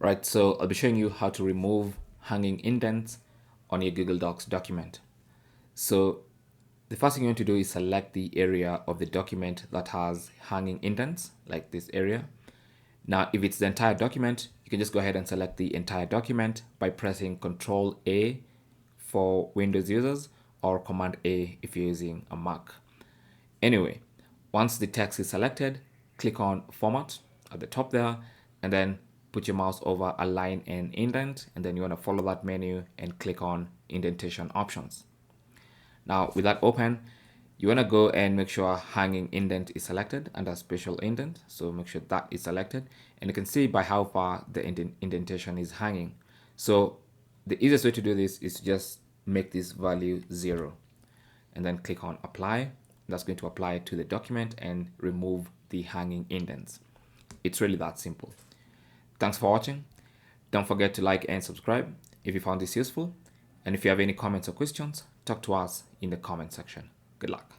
Right, so I'll be showing you how to remove hanging indents on your Google Docs document. So the first thing you want to do is select the area of the document that has hanging indents, like this area. Now, if it's the entire document, you can just go ahead and select the entire document by pressing Control A for Windows users or Command A if you're using a Mac. Anyway, once the text is selected, click on Format at the top there, and then put your mouse over Align and Indent, and then you want to follow that menu and click on Indentation Options. Now, with that open, you want to go and make sure hanging indent is selected under special indent. So make sure that is selected, and you can see by how far the indentation is hanging. So the easiest way to do this is to just make this value 0 and then click on apply. That's going to apply to the document and remove the hanging indents. It's really that simple. Thanks for watching. Don't forget to like and subscribe if you found this useful. And if you have any comments or questions, talk to us in the comment section. Good luck.